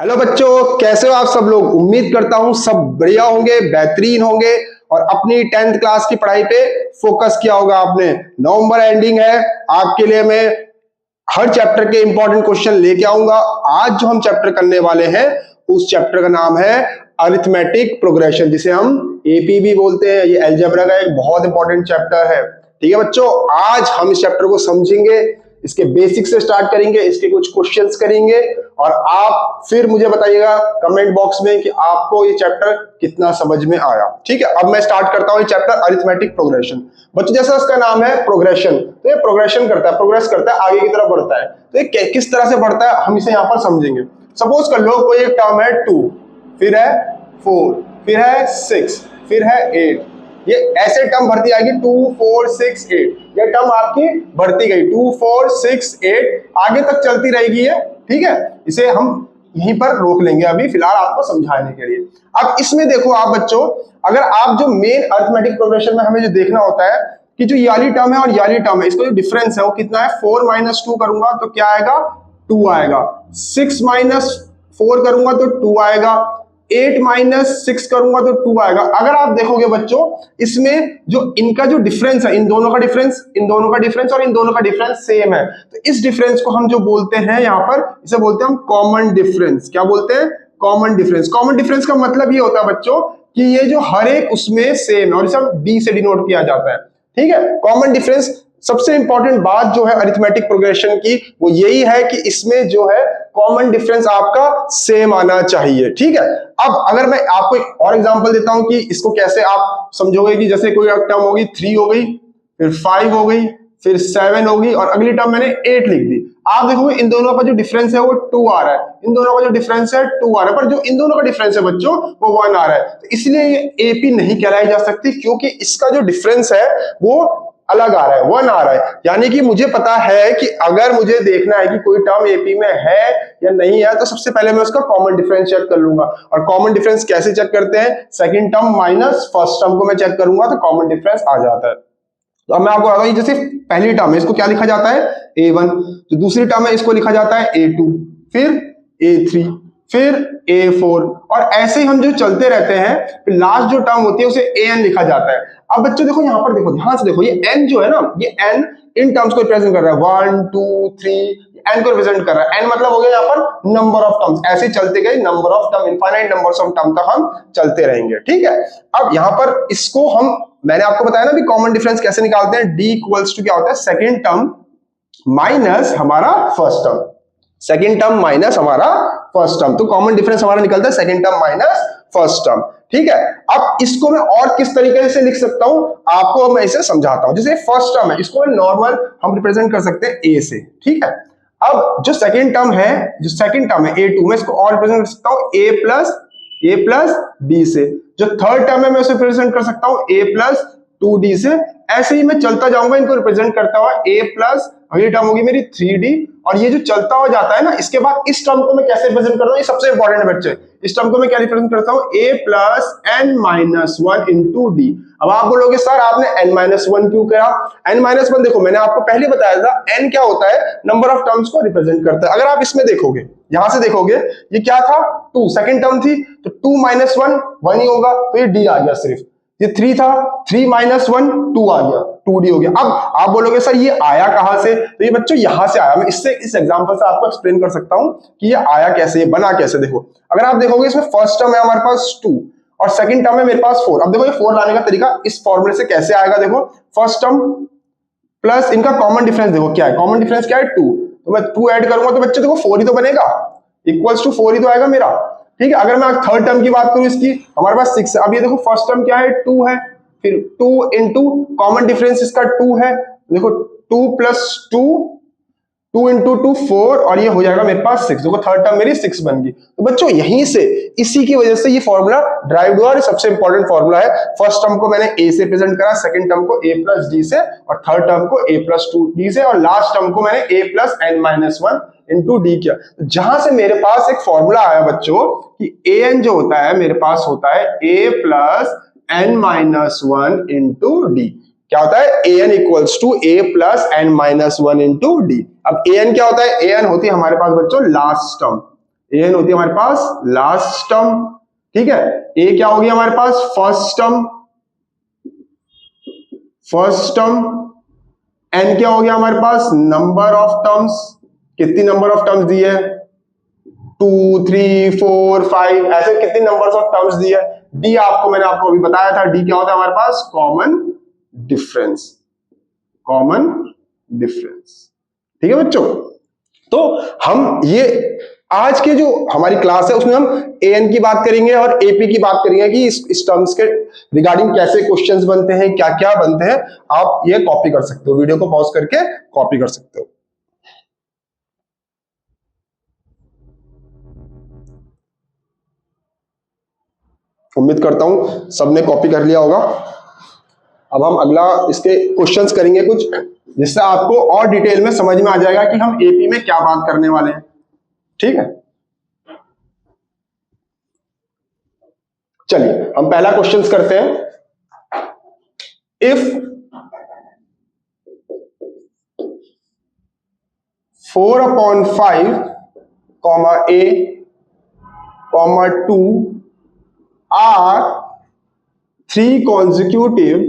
Hello बच्चों, कैसे हो आप सब लोग। उम्मीद करता हूं सब बढ़िया होंगे, बेहतरीन होंगे और अपनी 10th क्लास की पढ़ाई पे फोकस किया होगा आपने। नवंबर एंडिंग है, आपके लिए मैं हर चैप्टर के इंपॉर्टेंट क्वेश्चन लेके आऊंगा। आज जो हम चैप्टर करने वाले हैं उस चैप्टर का नाम है अरिथमेटिक प्रोग्रेशन, जिसे हम एपी भी बोलते हैं। ये अलजेब्रा का एक बहुत इंपॉर्टेंट चैप्टर है। ठीक है बच्चों, आज हम इस चैप्टर को समझेंगे, इसके बेसिक से स्टार्ट करेंगे, इसके कुछ क्वेश्चंस करेंगे और आप फिर मुझे बताइएगा कमेंट बॉक्स में कि आपको ये चैप्टर कितना समझ में आया। ठीक है, अब मैं स्टार्ट करता हूं ये चैप्टर अरिथमेटिक प्रोग्रेशन। बच्चों, जैसा इसका नाम है प्रोग्रेशन, तो ये प्रोग्रेशन करता है, प्रोग्रेस करता है, आगे की तरफ बढ़ता है। तो ये किस तरह से बढ़ता है हम इसे यहाँ पर समझेंगे। सपोज कर लो कोई एक टर्म है 2, फिर है 4, फिर है 6, फिर है 8। ये ऐसे टर्म भरती आएगी 2 4 6 8। ये टर्म आपकी बढ़ती गई 2 4 6 8, आगे तक चलती रहेगी ये। ठीक है, इसे हम यहीं पर रोक लेंगे अभी फिलहाल आपको समझाने के लिए। अब इसमें देखो आप बच्चों, अगर आप जो मेन अरिथमेटिक प्रोग्रेशन में हमें जो देखना होता है कि जो याली टर्म है और याली टर्म है, इसका जो डिफरेंस है वो कितना है। 4 - 2 करूंगा तो क्या आएगा, 2 आएगा। 6 - 4 करूंगा तो 2 आएगा। 8 - 6 करूंगा तो 2 आएगा। अगर आप देखोगे बच्चों, इसमें जो इनका जो डिफरेंस है, इन दोनों का डिफरेंस, इन दोनों का डिफरेंस और इन दोनों का डिफरेंस सेम है, तो इस डिफरेंस को हम जो बोलते हैं यहाँ पर, इसे बोलते हैं हम कॉमन डिफरेंस। क्या बोलते हैं? Common difference. कॉमन डिफरेंस का मतलब ये होता है बच्चों कि ये जो हर एक उसमें सेम है और इसे हम बी से डिनोट किया जाता है। ठीक है, कॉमन डिफरेंस। सबसे इंपॉर्टेंट बात जो है अरिथमेटिक प्रोग्रेशन की वो यही है कि इसमें जो है कॉमन डिफरेंस आपका सेम आना चाहिए। ठीक है, अब अगर मैं आपको एक और एग्जांपल देता हूं कि इसको कैसे आप समझोगे, कि जैसे कोई टर्म होगी 3 हो गई, फिर 5 हो गई, फिर 7 होगी और अगली टर्म मैंने 8 लिख दी। आप देखोगे इन दोनों का जो डिफरेंस है वो 2 आ रहा है, इन दोनों का जो डिफरेंस है 2 आ रहा है, पर जो इन दोनों का डिफरेंस है बच्चों वो 1 आ रहा है। तो इसलिए ये एपी नहीं कहलाई जा सकती, क्योंकि इसका जो डिफरेंस है वो अलग आ रहा है, 1 आ रहा है। यानी कि मुझे पता है कि अगर मुझे देखना है कि कोई टर्म एपी में है या नहीं है, तो सबसे पहले मैं उसका कॉमन डिफरेंस चेक कर लूंगा। और कॉमन डिफरेंस कैसे चेक करते हैं? Second term minus first term को मैं चेक करूंगा तो कॉमन डिफरेंस आ जाता है। तो अब मैं आपको बताऊं, जैसे पहली टर्म है इसको क्या लिखा जाता है, a1। जो दूसरी टर्म है इसको लिखा जाता है a2, फिर a3, फिर a4 और ऐसे ही हम जो चलते रहते हैं, फिर लास्ट जो टर्म होती है उसे an लिखा जाता है। अब बच्चों देखो यहाँ पर, देखो ध्यान से देखो, ये n जो है ना, ये n इन टर्म्स को रिप्रेजेंट कर रहा है। 1 2 3 n को रिप्रेजेंट कर रहा है। n मतलब हो गया यहाँ पर नंबर ऑफ टर्म्स। ऐसे चलते गए number of term, infinite numbers of term तक हम चलते रहेंगे। ठीक है, अब यहाँ पर इसको हम, मैंने आपको बताया ना भी कॉमन डिफरेंस कैसे निकालते हैं। d इक्वल्स टू क्या होता है, सेकंड टर्म माइनस हमारा first term, second term minus हमारा फर्स्ट टर्म। तो कॉमन डिफरेंस हमारा निकलता है second term minus first term. ठीक है, अब इसको मैं और किस तरीके से लिख सकता हूं आपको मैं इसे समझाता हूं। जैसे फर्स्ट टर्म है, इसको नॉर्मल हम रिप्रेजेंट कर सकते हैं a से। ठीक है, अब जो सेकंड टर्म है, जो सेकंड टर्म है a2, मैं इसको और रिप्रेजेंट कर सकता हूं a प्लस b से। जो थर्ड टर्म है मैं उसे रिप्रेजेंट कर सकता हूं a प्लस 2d से। ऐसे ही मैं चलता जाऊंगा इनको रिप्रेजेंट करता हुआ a प्लस, अगली टर्म होगी मेरी 3d, और ये जो चलता हुआ जाता है ना, इसके बाद इस टर्म को मैं कैसे रिप्रेजेंट करता हूं, ये सबसे इंपॉर्टेंट है बच्चे। इस टर्म को मैं क्या रिप्रेजेंट करता हूं, a plus n-1 into d। अब आप बोलोगे सर आपने n-1 क्यों करा? n-1 देखो मैंने आपको पहले बताया था, n क्या होता है, नंबर ऑफ टर्म्स को रिप्रेजेंट करता है। अगर आप इसमें देखोगे, यहां से देखोगे, ये क्या था 2, सेकंड टर्म थी, तो 2 - 1 ही होगा, तो ये d आ गया सिर्फ। ये 3 था, 3 - 1 2 आ गया, 2d हो गया। अब आप बोलोगे सर ये आया कहां से? तो ये बच्चों यहां से आया। मैं इससे, इस एग्जांपल से आपको एक्सप्लेन कर सकता हूं कि ये आया कैसे, ये बना कैसे। देखो अगर आप देखोगे इसमें फर्स्ट टर्म है हमारे पास 2 और सेकंड टर्म है मेरे पास 4। अब देखो ये 4 लाने का तरीका इस फॉर्मूले से कैसे आएगा। देखो फर्स्ट टर्म प्लस इनका कॉमन डिफरेंस, देखो क्या है, कॉमन डिफरेंस क्या है 2, तो मैं 2 ऐड करूंगा तो बच्चे देखो 4 ही तो बनेगा, इक्वल्स टू 4 ही तो आएगा मेरा। ठीक है, अगर मैं थर्ड टर्म की बात करूं इसकी, हमारे पास 6 है। अब ये देखो फर्स्ट टर्म क्या है 2 है, फिर 2 इंटू कॉमन डिफरेंस इसका 2 है, देखो 2 प्लस 2, 2 इंटू 2 4 और ये हो जाएगा मेरे पास 6। देखो थर्ड टर्म मेरी 6 बन गई। तो बच्चों यहीं से, इसी की वजह से ये फॉर्मूला ड्राइव हुआ और ये सबसे इंपॉर्टेंट फॉर्मूला है। फर्स्ट टर्म को मैंने a से प्रेजेंट करा, सेकंड टर्म को a प्लस d से, और थर्ड टर्म को a प्लस 2d से, और लास्ट टर्म को मैंने a plus n-1 into d किया। तो जहां से मेरे पास एक फॉर्मूला आया बच्चों कि an जो होता है मेरे पास होता है a plus n-1 into d। क्या होता है, an equals to a plus n-1 into d। अब an क्या होता है, an होती है हमारे पास बच्चों लास्ट टर्म, एन होती है हमारे पास लास्ट टर्म, ठीक है। ए क्या होगी हमारे पास फर्स्ट टर्म, एन क्या हो गया हमारे पास नंबर ऑफ टर्म्स, कितनी नंबर ऑफ टर्म्स दी है 2 3 4 5 ऐसे कितने नंबर्स ऑफ टर्म्स दी है। डी आपको मैंने आपको अभी बताया था, डी क्या होता है हमारे पास कॉमन डिफरेंस, ठीक है बच्चों। तो हम ये आज के जो हमारी क्लास है उसमें हम एएन की बात करेंगे और एपी की बात करेंगे कि इस टर्म्स के रिगार्डिंग कैसे क्वेश्चंस बनते हैं, क्या क्या बनते हैं। आप ये कॉपी कर सकते हो, वीडियो को पॉज करके कॉपी कर सकते हो। उम्मीद करता हूं सबने कॉपी कर लिया होगा। अब हम अगला इसके क्वेश्चंस करेंगे कुछ, जिससे आपको और डिटेल में समझ में आ जाएगा कि हम एपी में क्या बात करने वाले हैं, ठीक है। चलिए हम पहला क्वेश्चंस करते हैं। If 4/5 a 2 are 3 consecutive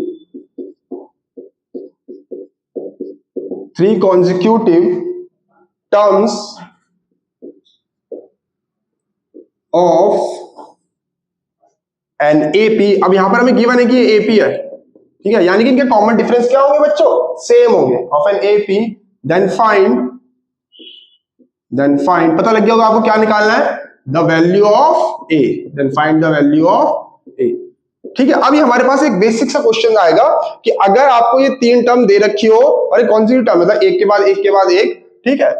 terms of an AP। अब यहां पर हमें गिवन है कि ये AP है, ठीक है, यानी कि इनके कॉमन डिफरेंस क्या होंगे बच्चों, सेम होंगे। Of an AP then find पता लग गया होगा आपको क्या निकालना है, the value of A, then find the value of A, ठीक है। अभी हमारे पास एक बेसिक सा क्वेश्चन आएगा कि अगर आपको ये 3 टर्म दे रखी हो और ये कौन सी टर्म मतलब एक के बाद एक के बाद एक, ठीक है,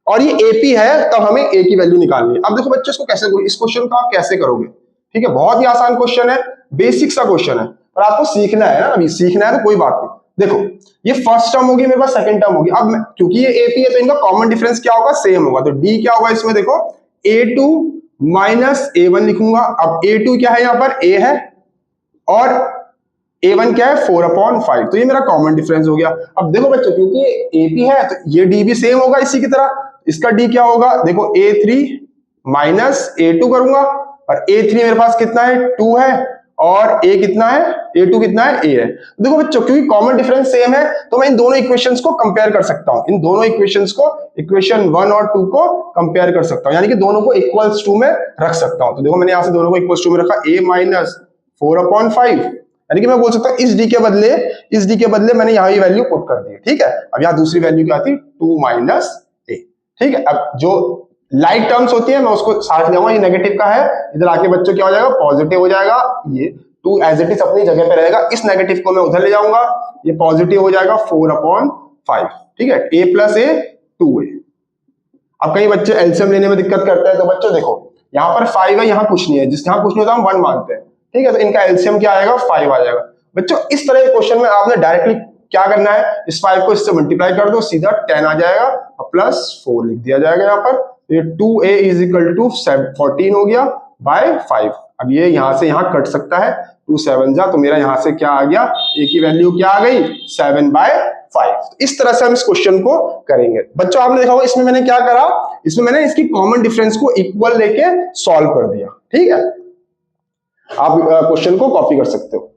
और ये AP है, तब हमें A की वैल्यू निकालनी है। अब देखो बच्चों इसको कैसे, इस क्वेश्चन को आप कैसे करोगे, ठीक है, बहुत ही आसान क्वेश्चन है, बेसिक सा क्वेश्चन है, और आपको सीखना है ना, अभी सीखना है तो कोई बात नहीं। देखो ये फर्स्ट टर्म होगी मेरे पास, सेकंड टर्म होगी। अब क्योंकि ये AP है तो इनका कॉमन डिफरेंस क्या होगा, सेम होगा। तो D क्या होगा इसमें, देखो A2 माइनस A1 लिखूंगा। अब A2 क्या है, यहां पर A है और A1 क्या है 4/5, तो ये मेरा कॉमन डिफरेंस हो गया। अब देखो बच्चों क्योंकि ये AP है तो ये D भी सेम होगा इसी की तरह। इसका D क्या होगा, देखो A3 माइनस A2 करूंगा, और A3 मेरे पास कितना है 2 है, और A कितना है, A2 कितना है, A है। देखो बच्चों क्योंकि कॉमन डिफरेंस सेम है तो मैं इन दोनों इक्वेशंस को कंपेयर कर सकता हूं, इन दोनों इक्वेशंस को, इक्वेशन 1 और 2 को कंपेयर कर सकता हूं, यानी कि दोनों को इक्वल्स टू में रख सकता हूं। तो देखो मैंने यहां से दोनों को इक्वल्स टू में रखा, A माइनस 4/5, यानी कि मैं बोल सकता हूं इस D के बदले मैंने यहां ये वैल्यू पुट कर दी, ठीक है। अब यहां दूसरी वैल्यू क्या थी 2 माइनस A, ठीक है। अब जो लाइक टर्म्स होती है मैं उसको साथ ले जाऊंगा, ये नेगेटिव का है, इधर आके बच्चों क्या हो जाएगा पॉजिटिव हो जाएगा, ये 2 एज इट इज अपनी जगह पे रहेगा, इस नेगेटिव को मैं उधर ले जाऊंगा, ये पॉजिटिव हो जाएगा 4/5, ठीक है। A plus A 2A। अब कई बच्चे एलसीएम लेने में दिक्कत करते हैं, तो बच्चों देखो यहाँ पर 5 है, यहाँ कुछ नहीं है, जिस यहाँ कुछ नहीं होता हम 1 मानते हैं, ठीक है, तो इनका एलसीएम क्या आएगा 5 आ जाएगा। बच्चों इस तरह के क्वेश्चन में आपने डायरेक्टली क्या करना है, इस 5 को इससे मल्टीप्लाई कर दो, सीधा 10 आ जाएगा और प्लस 4 लिख दिया जाएगा यहाँ पर। ये 2A इज इक्वल टू 14 हो गया बाय 5। अब ये यहां से यहां कट सकता है, 2 7 जा, तो मेरा यहां से क्या आ गया, A की वैल्यू क्या आ गई 7/5। इस तरह से हम इस क्वेश्चन को करेंगे। बच्चों आपने देखा होगा इसमें मैंने क्या करा, इसमें मैंने इसकी कॉमन डिफरेंस को इक्वल लेके सॉल्व कर दिया, ठीक है। आप क्वेश्चन को कॉपी कर सकते हो।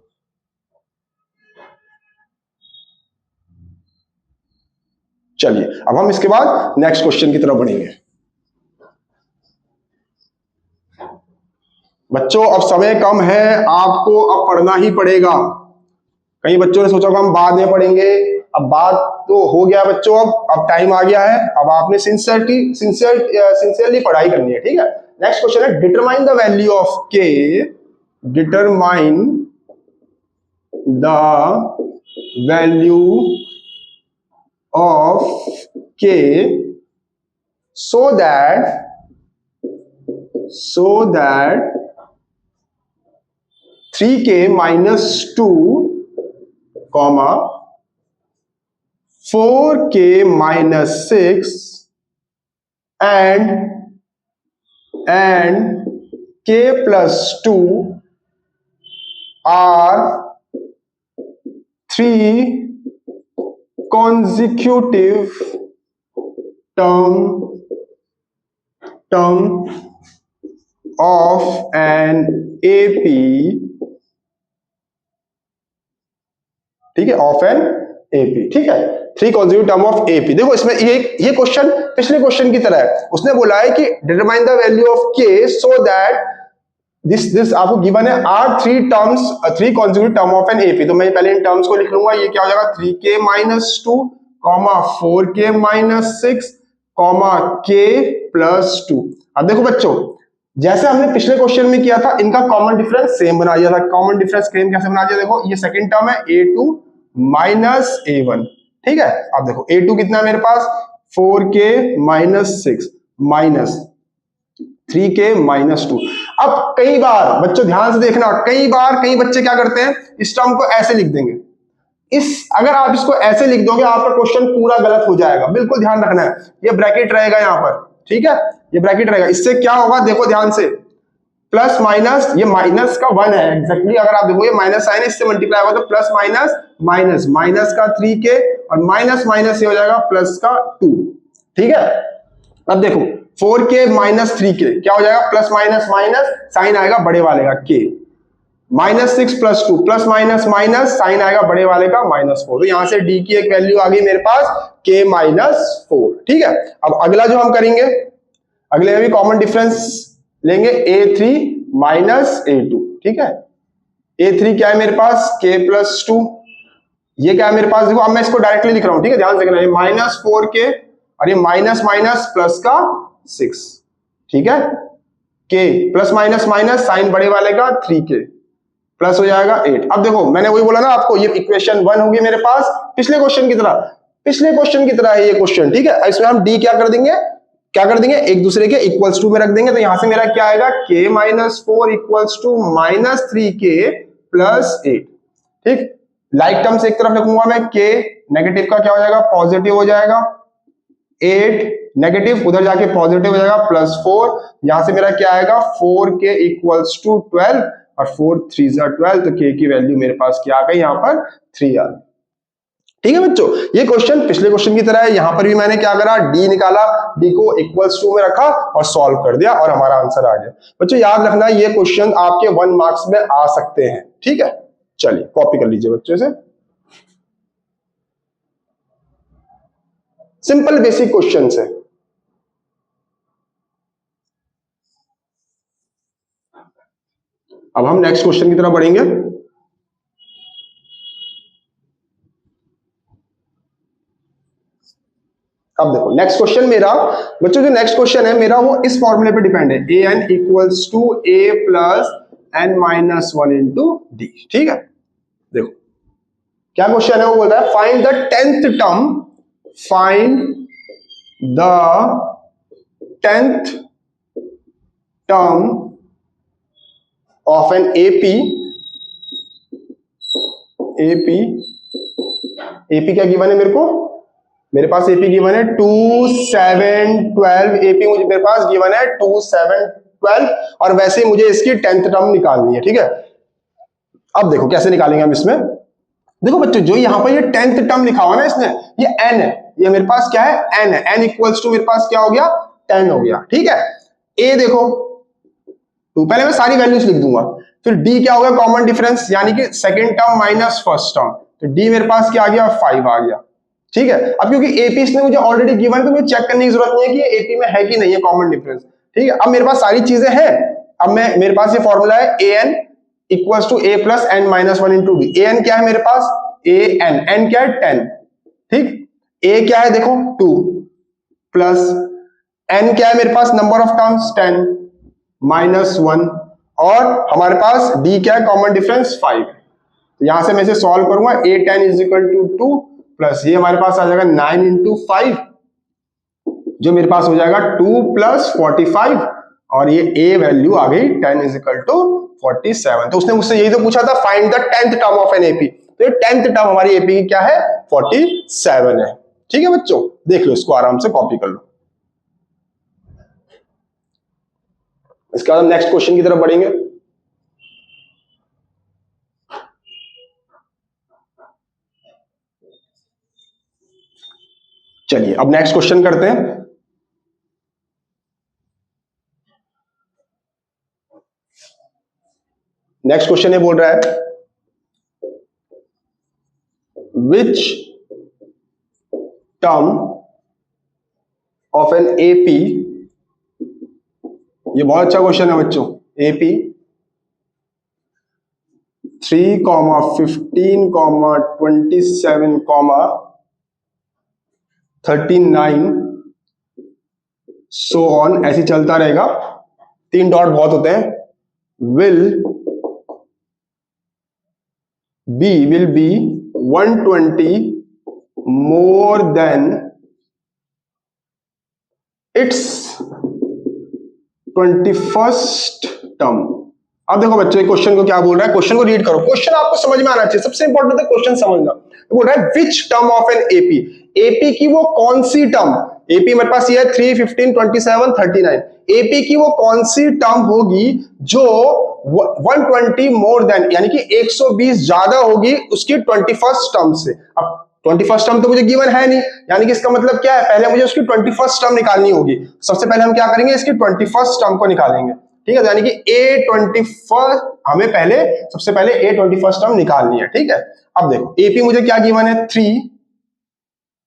चलिए अब हम इसके बाद नेक्स्ट क्वेश्चन की तरफ बढ़ेंगे। बच्चों अब समय कम है, आपको अब पढ़ना ही पड़ेगा। कई बच्चों ने सोचा कि हम बाद में पढ़ेंगे, अब बात तो हो गया बच्चों, अब टाइम आ गया है, अब आपने सिंसियरली पढ़ाई करनी है, ठीक है। नेक्स्ट क्वेश्चन है determine the value of K, determine the value of K so that 3K minus 2, 4K minus 6 and K plus 2 are 3 consecutive term of an AP, ठीक है, ऑफ एन एपी, ठीक है, 3 कॉन्जिक्यूटिव टर्म ऑफ एपी। देखो इसमें ये question पिछले question की तरह है। उसने बोला है कि determine the value of k so that this आपको गिवन है are 3 terms 3 consecutive term of an AP. तो मैं पहले इन टर्म्स को लिख लूंगा। ये क्या हो जाएगा 3k minus 2 comma 4k minus 6 comma k plus 2। अब देखो बच्चों, जैसे हमने पिछले क्वेश्चन में किया था, इनका कॉमन डिफरेंस सेम बना दिया था। कॉमन डिफरेंस सेम कैसे बना दिया? देखो ये सेकंड टर्म है a2 माइनस a1, ठीक है। अब देखो a2 कितना है मेरे पास 4k minus 6 minus 3k minus 2। अब कई बार बच्चों ध्यान से देखना, कई बार कई बच्चे क्या करते हैं, इस टर्म को ऐसे लिख देंगे। अगर आप इसको ऐसे लिख दोगे आपका क्वेश्चन पूरा गलत हो जाएगा। बिल्कुल ध्यान रखना है, ये ब्रैकेट रहेगा यहां पर, ठीक है, ये ब्रैकेट रहेगा। इससे क्या होगा देखो ध्यान से, प्लस माइनस, ये माइनस का 1 है एग्जैक्टली। अगर आप देखो ये माइनस साइन इससे मल्टीप्लाई होगा तो प्लस माइनस माइनस, माइनस का 3k और माइनस माइनस ये हो जाएगा प्लस का 2, ठीक है। अब देखो 4k माइनस 3k क्या हो जाएगा, प्लस माइनस माइनस, साइन आएगा बड़े वाले का k, minus 6 plus 2 plus minus minus, sign आएगा बड़े वाले का माइनस 4। तो यहां से d की एक वैल्यू आ गई मेरे पास k माइनस 4, ठीक है। अब अगला जो हम करेंगे, अगले में भी कॉमन डिफरेंस लेंगे a3 माइनस a2, ठीक है। a3 क्या है मेरे पास k प्लस 2, ये क्या है मेरे पास, देखो अब मैं इसको डायरेक्टली लिख रहा हूं, ठीक है, ध्यान से देखना, ये माइनस 4k और ये माइनस माइनस प्लस का 6, ठीक है, k plus minus minus, sign बड़े वाले का 3k प्लस हो जाएगा 8। अब देखो मैंने वही बोला ना आपको, ये इक्वेशन 1 होगी मेरे पास पिछले क्वेश्चन की तरह, पिछले क्वेश्चन की तरह है ये क्वेश्चन, ठीक है। इसमें हम d क्या कर देंगे, क्या कर देंगे, एक दूसरे के इक्वल्स टू में रख देंगे। तो यहां से मेरा क्या आएगा k minus 4 equals to minus 3k plus 8, ठीक। लाइक टर्म्स एक तरफ रखूंगा मैं, k नेगेटिव का क्या हो जाएगा पॉजिटिव हो जाएगा, 8 नेगेटिव उधर जाके पॉजिटिव हो जाएगा प्लस 4। यहां से मेरा क्या आएगा 4k इक्वल्स टू 12 और 4 3 12, तो k की वैल्यू मेरे पास क्या आ गई यहाँ पर 3 आ गई, ठीक है बच्चों। ये क्वेश्चन पिछले क्वेश्चन की तरह है। यहां पर भी मैंने क्या करा, d निकाला, d को इक्वल्स टू में रखा और सॉल्व कर दिया और हमारा आंसर आ गया। बच्चों याद रखना ये क्वेश्चन आपके 1 मार्क्स में आ सकते हैं, ठीक है। चलिए कॉपी कर लीजिए बच्चों से, सिंपल बेसिक क्वेश्चन है। अब हम नेक्स्ट क्वेश्चन की तरफ बढ़ेंगे। अब देखो नेक्स्ट क्वेश्चन मेरा, बच्चों जो नेक्स्ट क्वेश्चन है मेरा वो इस फॉर्मूले पे डिपेंड है, a n equals to a plus n minus 1 into d, ठीक है। देखो क्या क्वेश्चन है, वो बोलता है find the 10th term, find the 10th term of an AP क्या गिवन है मेरे को, मेरे पास एपी गिवन है 2 7 12, एपी मुझे मेरे पास गिवन है 2 7 12 और वैसे ही मुझे इसकी 10th टर्म निकालनी है, ठीक है। अब देखो कैसे निकालेंगे हम इसमें, देखो बच्चों जो यहाँ पर ये 10th टर्म लिखा हुआ ना इसने, ये n है, ये मेरे पास क्या है n है, n इक्वल्स टू मेरे पास क्या हो गया 10 हो गया, ठीक है। a देखो तो पहले मैं सारी वैल्यूज लिख दूंगा, फिर d क्या होगा कॉमन डिफरेंस, यानी कि second term minus first term, तो d मेरे पास क्या आ गया 5 आ गया, ठीक है। अब क्योंकि एपी इसने मुझे ऑलरेडी गिवन है तो मुझे चेक करने की जरूरत नहीं है कि ये एपी में है कि नहीं है कॉमन डिफरेंस, ठीक है। अब मेरे पास सारी चीजें हैं, अब मेरे पास ये फॉर्मूला है a n equals to a plus n minus 1 into d. A n क्या है मेरे पास ए एन, एन क्या है 10, ठीक, ए क्या है देखो 2 प्लस एन क्या है मेरे पास नंबर ऑफ टर्म्स 10 माइनस 1 और हमारे पास डी क्या है कॉमन डिफरेंस 5। तो यहां से मैं इसे सॉल्व करूंगा, ए 10 इज इक्वल टू 2 प्लस ये हमारे पास आ जाएगा 9 इंटू 5 जो मेरे पास हो जाएगा 2 प्लस 45 और ये ए वैल्यू आ गई 10 इज इक्वल टू 47। तो उसने मुझसे यही तो पूछा था find the 10th term of an AP, तो ये 10th टर्म हमारी एपी की क्या है 47 है, ठीक है बच्चों। देख लो इसको आराम से कॉपी कर लो। इसके बाद हम नेक्स्ट क्वेश्चन की तरफ बढ़ेंगे। चलिए अब नेक्स्ट क्वेश्चन करते हैं। नेक्स्ट क्वेश्चन ये बोल रहा है which term of an AP, ये बहुत अच्छा क्वेश्चन है बच्चों, एपी 3, 15, 27, 39 सो ऑन, ऐसे चलता रहेगा, 3 डॉट बहुत होते हैं, will be 120 more than it's 21st term. अब देखो बच्चों क्वेश्चन को क्या बोल रहा है, क्वेश्चन को रीड करो, क्वेश्चन आपको समझ में आना चाहिए, सबसे इंपॉर्टेंट है क्वेश्चन समझना। तो बोल रहा है which term of an AP, AP की वो कौन सी टर्म, एपी मेरे पास ये है 3, 15, 27, 39, एपी की वो कौन सी टर्म होगी जो 120 मोर देन यानी कि 120 ज्यादा होगी उसकी 21st टर्म से। अब 21st टर्म तो मुझे गिवन है नहीं, यानी कि इसका मतलब क्या है, पहले मुझे उसकी 21st टर्म निकालनी होगी। सबसे पहले हम क्या करेंगे, इसकी 21st टर्म को निकालेंगे, ठीक है, यानी कि A21 हमें पहले सबसे पहले A21 टर्म निकालनी है, ठीक है। अब देखो एपी मुझे क्या गिवन है 3,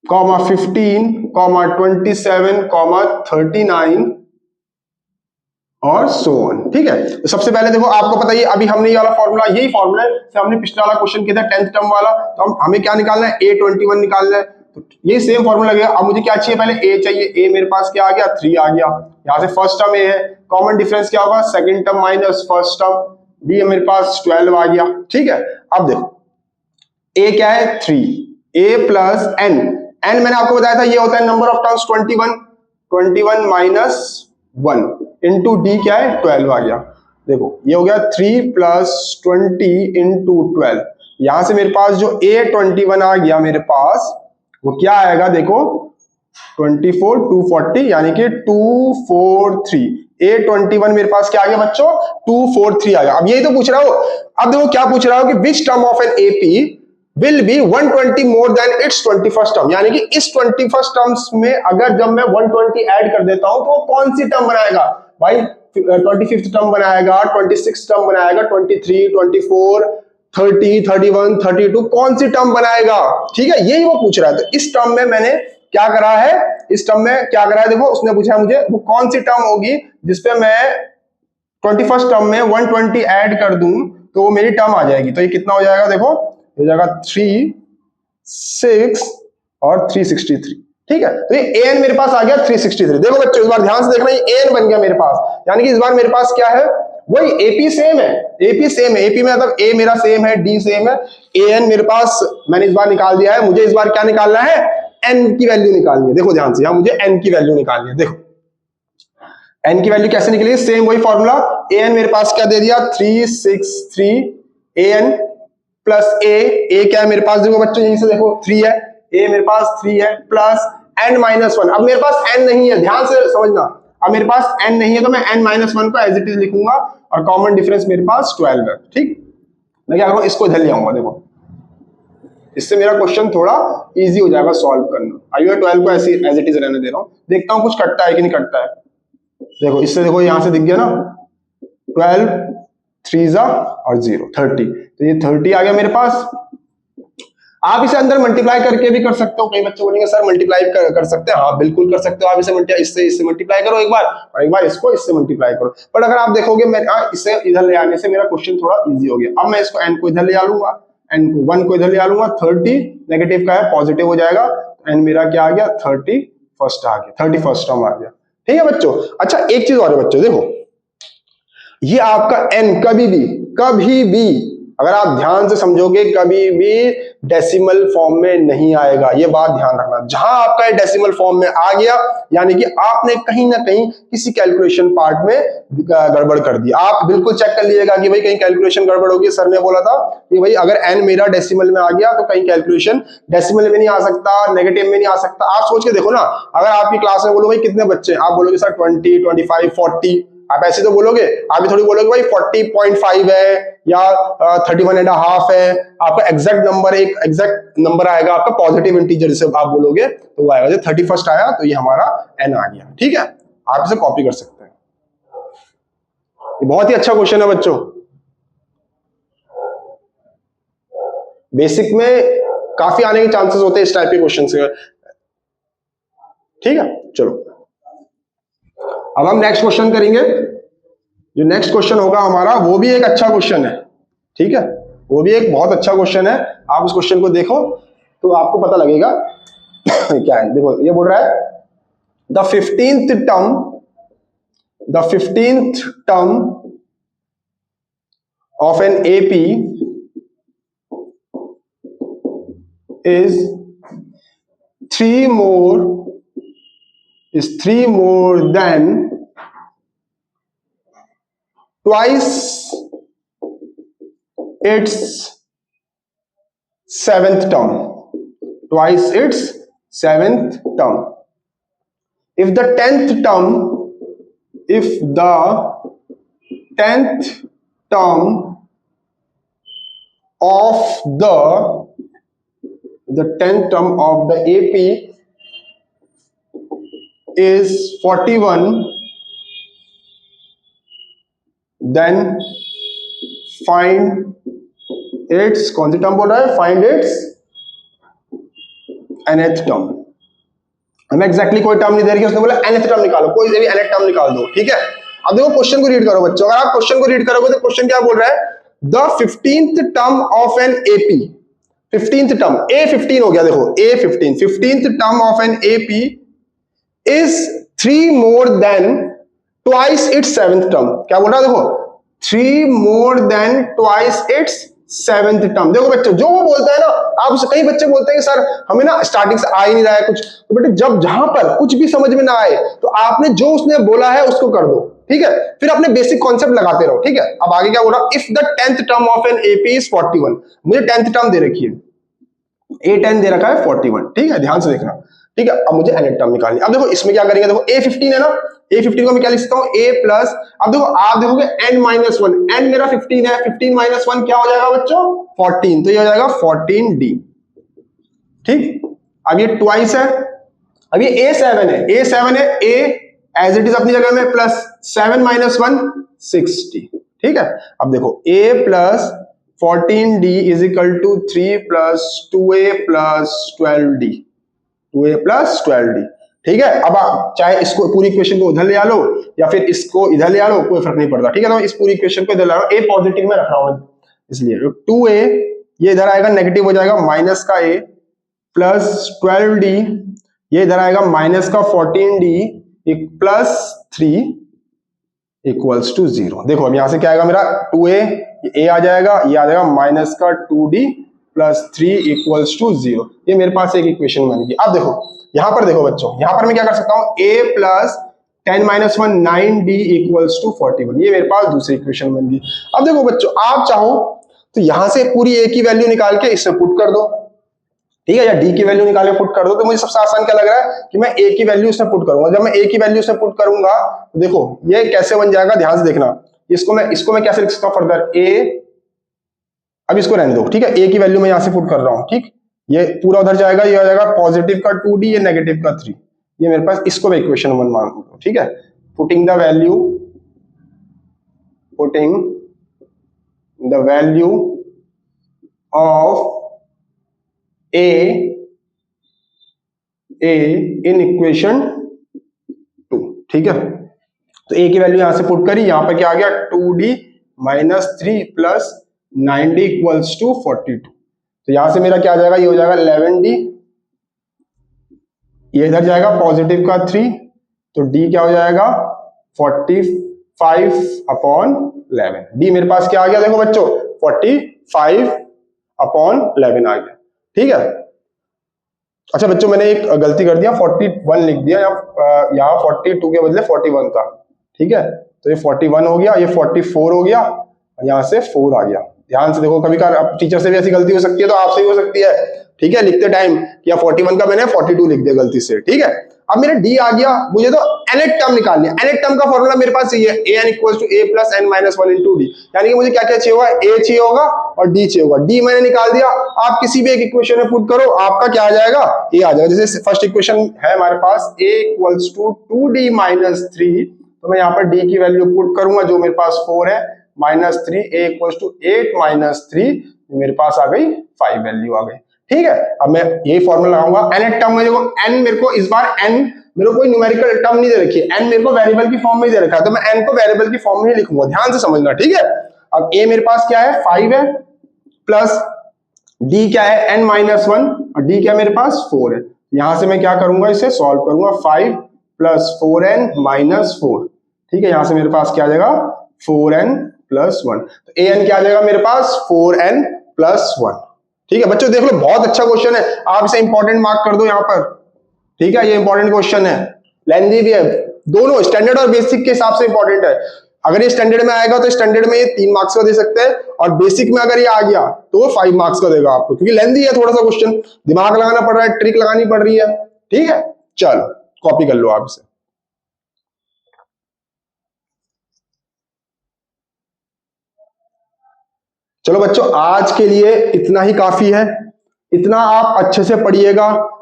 15, 27, 39 और सो ऑन, ठीक है। तो सबसे पहले देखो आपको पता ही अभी हमने ये वाला फॉर्मूला, यही फॉर्मूला है हमने पिछले वाला क्वेश्चन किया था 10th टर्म वाला, तो हमें क्या निकालना है, A21 निकालना है, तो ये सेम फॉर्मूला लगेगा। अब मुझे क्या चाहिए, पहले A चाहिए, A मेरे पास क्या आ गया 3 आ गया, यहाँ से फर्स्ट टर्म A है, कॉमन डिफरेंस क्या होगा, second term minus first term, D मेरे पास 12 आ गया, ठीक है। अब देखो A क्या है 3, A प्लस n, n मैंने आपको बताया था ये होता है number of terms 21 minus 1 into D क्या है 12 आ गया। देखो ये हो गया 3 प्लस 20 इंटू 12, यहां से मेरे पास जो A21 आ गया मेरे पास वो क्या आएगा, देखो 24 240 यानी कि 243, A21 मेरे पास क्या आ गया बच्चों 243 आ गया। अब यही तो पूछ रहा हो, अब देखो क्या पूछ रहा हो कि which term of an AP will be 120 more than its 21st term, यानी कि इस 21st टर्म्स में अगर जब मैं 120 ऐड कर देता हूं तो वो कौन सी टर्म बनाएगा भाई, 25th टर्म बनाएगा, 26th टर्म बनाएगा, 23, 24, 30, 31, 32 कौन सी टर्म बनाएगा, ठीक है, यही वो पूछ रहा है। तो इस टर्म में मैंने क्या करा है, इस टर्म में क्या करा है, देखो उसने पूछा है मुझे वो कौन सी टर्म होगी जिसपे मैं 21st टर्म में 120 ऐड कर दूं तो वो मेरी टर्म आ जाएगी। तो ये कितना हो जाएगा, देखो हो जाएगा 3, 6 और 363, ठीक है। तो ये an मेरे पास आ गया 363। देखो बच्चों इस बार ध्यान से देखना, ये an बन गया मेरे पास, यानी कि इस बार मेरे पास क्या है, वही AP सेम है, AP सेम है, AP में मतलब A मेरा सेम है, D सेम है, an मेरे पास मैंने इस बार निकाल दिया है। मुझे इस बार क्या निकालना है, n की वैल्यू निकालनी है। देखो ध्यान से, यहां मुझे n की वैल्यू निकालनी है। देखो n की वैल्यू कैसे निकलेगी, सेम वही फॉर्मूला, an मेरे पास क्या दे दिया 363 an प्लस a क्या है मेरे पास, देखो बच्चों यहीं से देखो 3 है, a मेरे पास 3 है प्लस n माइनस 1। अब मेरे पास n नहीं है, ध्यान से समझना, अब मेरे पास n नहीं है तो मैं n माइनस 1 को एज इट इज लिखूंगा और कॉमन डिफरेंस मेरे पास 12 है, ठीक। मैं क्या करूं, इसको इधर ले आऊंगा, देखो इससे मेरा क्वेश्चन थोड़ा इजी हो जाएगा सॉल्व करना। आइए 12 को ऐसे एज इट इज रहने दे रहा हूं, देखता हूं कुछ कटता है कि नहीं कटता है। देखो इससे देखो यहां से दिख गया ना 12 3 और 0 30, तो ये 30 आ गया मेरे पास। आप इसे अंदर मल्टीप्लाई करके भी कर सकते हो, कई बच्चे बोलेंगे सर मल्टीप्लाई कर सकते हैं, हाँ बिल्कुल कर सकते हो, आप इसे इससे मल्टीप्लाई करो एक बार और एक बार इसको इससे मल्टीप्लाई करो। बट अगर आप देखोगे मैं इसे इधर ले आने से मेरा क्वेश्चन थोड़ा इजी हो गया। अब मैं इसको n को इधर ले आ लूंगा, n को 1 को इधर ले आ लूंगा, 30 नेगेटिव का है पॉजिटिव हो जाएगा, n मेरा क्या आ गया 31st आ गया, 31st टर्म आ गया, ठीक है बच्चों। अच्छा एक चीज और है बच्चों, देखो ये आपका n कभी भी अगर आप ध्यान से समझोगे कभी भी डेसिमल फॉर्म में नहीं आएगा, ये बात ध्यान रखना। जहां आपका डेसिमल फॉर्म में आ गया यानी कि आपने कहीं ना कहीं किसी कैलकुलेशन पार्ट में गड़बड़ कर दी। आप बिल्कुल चेक कर लीजिएगा कि भाई कहीं कैलकुलेशन गड़बड़ होगी। सर ने बोला था कि भाई अगर n मेरा डेसिमल में आ गया तो कहीं कैलकुलेशन डेसिमल में नहीं आ सकता, नेगेटिव में नहीं आ सकता। आप सोच के देखो ना, अगर आपकी क्लास में बोलो भाई कितने बच्चे, आप बोलोगे सर 20, 25, 40, आप ऐसे तो बोलोगे, आप भी थोड़ी बोलोगे भाई 40.5 है या 31.5 है। आपका एग्जैक्ट नंबर, एक एग्जैक्ट नंबर आएगा आपका पॉजिटिव इंटीजर, जिसे आप बोलोगे तो वो आएगा। जो 31st आया तो ये हमारा n आ गया, ठीक है। आप इसे कॉपी कर सकते हैं, ये बहुत ही अच्छा क्वेश्चन है बच्चों। बेसिक में काफी आने के चांसेस होते हैं इस टाइप के क्वेश्चन से। ठीक है, चलो अब हम नेक्स्ट क्वेश्चन करेंगे। जो नेक्स्ट क्वेश्चन होगा हमारा वो भी एक अच्छा क्वेश्चन है। ठीक है, वो भी एक बहुत अच्छा क्वेश्चन है। आप उस क्वेश्चन को देखो तो आपको पता लगेगा क्या है। देखो ये बोल रहा है the 15th term of an AP is three more than twice its seventh term. If the 10th term of the AP is 41, then find its, कौन सी टर्म बोल रहा है, फाइंड इट्स nth टर्म। हमें एग्जैक्टली कोई term नहीं दे रही है, उसने बोला nth टर्म निकालो, कोई से भी nth टर्म निकाल दो। ठीक है, अब देखो क्वेश्चन को रीड करो बच्चों। अगर आप क्वेश्चन को रीड करोगे तो क्वेश्चन क्या बोल रहा है, the 15th term of an AP, 15th term, A15 हो गया, देखो A15, 15th term of an AP is 3 more than twice its 7th term. क्या बोल रहा है, देखो 3 more than twice its 7th term. देखो बच्चों, जो वो बोलता है ना, आप उसे, कई बच्चे बोलते हैं कि सर हमें ना स्टार्टिंग से आ ही नहीं रहा है कुछ, तो बेटे जब जहां पर कुछ भी समझ में ना आए तो आपने जो उसने बोला है उसको कर दो। ठीक है, फिर अपने बेसिक कॉन्सेप्ट लगाते रहो। ठीक है, अब आगे क्या बोल रहा, if the 10th term of an AP is 41, मुझे 10th टर्म दे रखी है, A10 दे रखा है 41। ठीक है, ध्यान से देखना। ठीक है, अब मुझे nth टर्म निकालनी है। अब देखो इसमें क्या करेंगे, देखो A15 है ना, A15 को मैं क्या लिख सकता हूँ, A प्लस, अब देखो आप देखोगे n-1, n मेरा 15 है, 15 माइनस 1 क्या हो जाएगा बच्चों, 14, तो ये हो जाएगा 14D। ठीक, अब ये ट्वाइस है, अब ये A7 है, A एज इट इज अपनी जगह में, प्लस 7 माइनस 1 60। ठीक है, अब देखो A plus 14D is equal to 3 plus 2A plus 12D, 2A plus 12D। ठीक है, अब आप चाहे इसको पूरी इक्वेशन को उधर ले आ लो या फिर इसको इधर ले आ लो, कोई फर्क नहीं पड़ता। ठीक है, तो इस पूरी इक्वेशन को इधर ला लो, A पॉजिटिव में रख रहा हूं इसलिए 2A ये इधर आएगा नेगेटिव हो जाएगा, माइनस का A प्लस 12D ये इधर आएगा माइनस का 14D एक प्लस 3 इक्वल्स टू 0। देखो अब यहां से क्या आएगा मेरा 2A, ये A आ जाएगा, ये आ जाएगा माइनस का 2D प्लस 3 इक्वल्स टू 0। ये मेरे पास एक इक्वेशन बन गई। अब देखो यहां पर, देखो बच्चों यहां पर मैं क्या कर सकता हूं, A plus 10 minus 1 9D equals to 41, ये मेरे पास दूसरी इक्वेशन बन गई। अब देखो बच्चों, आप चाहो तो यहां से पूरी A की वैल्यू निकाल के इसमें पुट कर दो। ठीक है, या D की वैल्यू निकाल के पुट कर दो। तो मुझे सबसे आसान क्या लग रहा है कि मैं A की वैल्यू इसमें पुट करूंगा। जब मैं A की वैल्यू इसमें पुट करूंगा तो देखो ये कैसे बन जाएगा, ध्यान से देखना। इसको मैं कैसे लिख सकता हूं फर्दर, A, अब इसको रहने दो। ठीक है, A की वैल्यू मैं यहां से पुट कर रहा हूं। ठीक, ये पूरा उधर जाएगा, ये हो जाएगा पॉजिटिव का 2D, ये नेगेटिव का 3, ये मेरे पास, इसको मैं इक्वेशन 1 मान लूंगा। ठीक है, putting the value of A in equation 2। ठीक है, तो A की वैल्यू यहां से पुट करी, यहां पर क्या आ गया 2D minus 3 plus 9D equals to 42। तो यहां से मेरा क्या आ जाएगा, ये हो जाएगा 11D, ये इधर जाएगा पॉजिटिव का 3, तो D क्या हो जाएगा 45 अपॉन 11। D मेरे पास क्या आ गया, देखो बच्चों 45 अपॉन 11 आ गया। ठीक है, अच्छा बच्चों मैंने एक गलती कर दिया, 41 लिख दिया, यहाँ 42 के बदले 41 था। ठीक है, तो ये 41 हो गया, ये 44 हो गया, यहाँ से 4 आ गया। ध्यान से देखो, कभी कभार टीचर से भी ऐसी गलती हो सकती है, तो आपसे भी हो सकती है। ठीक है, लिखते टाइम या 41 का मैंने 42 लिख दिया गलती से। ठीक है, अब मेरा D आ गया, मुझे तो nth टर्म निकालनी है। nth टर्म का फॉर्मूला मेरे पास यही है, an equals to A plus n minus 1 into D। यानी कि मुझे क्या क्या चाहिए होगा, A चाहिए होगा और D चाहिए होगा। D मैंने निकाल दिया, आप किसी भी एक इक्वेशन में पुट करो, आपका क्या आ जाएगा, A आ जाएगा। जैसे फर्स्ट इक्वेशन है हमारे पास A equals to 2D minus 3, तो मैं यहाँ पर D की वैल्यू पुट करूंगा जो मेरे पास 4 है, minus 3, A equals to 8 minus 3, मेरे पास आ गई 5 वैल्यू आ गई। ठीक है, अब मैं ये फॉर्मूला लगाऊंगा n टर्म में। देखो n मेरे को इस बार n मेरे को कोई न्यूमेरिकल टर्म नहीं दे रखी है, n मेरे को वेरिएबल की फॉर्म में दे रखा है, तो मैं n को वेरिएबल की फॉर्म में ही लिखूंगा, ध्यान से समझना। ठीक है, अब a मेरे पास क्या है 5 है, प्लस d क्या है n-1 और d क्या मेरे पास 4 है। यहां से मैं क्या करूंगा, इसे सॉल्व करूंगा 5 प्लस 4n-4। ठीक है, यहां से मेरे पास क्या आ जाएगा 4n+1, तो an क्या आ जाएगा मेरे पास 4n+1। ठीक है बच्चों, देख लो बहुत अच्छा क्वेश्चन है, आप इसे इंपॉर्टेंट मार्क कर दो यहां पर। ठीक है, ये इंपॉर्टेंट क्वेश्चन है, लेंथी भी है, दोनों स्टैंडर्ड और बेसिक के हिसाब से इंपॉर्टेंट है। अगर ये स्टैंडर्ड में आएगा तो स्टैंडर्ड में ये 3 मार्क्स का दे सकते हैं, और बेसिक में अगर ये आ गया तो 5 मार्क्स का देगा आपको, क्योंकि लेंथी है थोड़ा सा क्वेश्चन, दिमाग लगाना पड़ रहा है, ट्रिक लगानी पड़ रही है। ठीक है, चलो कॉपी कर लो आप इसे। चलो बच्चों, आज के लिए इतना ही काफी है, इतना आप अच्छे से पढ़िएगा।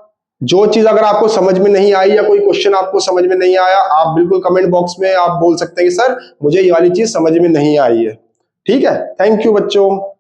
जो चीज अगर आपको समझ में नहीं आई या कोई क्वेश्चन आपको समझ में नहीं आया, आप बिल्कुल कमेंट बॉक्स में आप बोल सकते हैं कि सर मुझे ये वाली चीज समझ में नहीं आई है। ठीक है, थैंक यू बच्चों।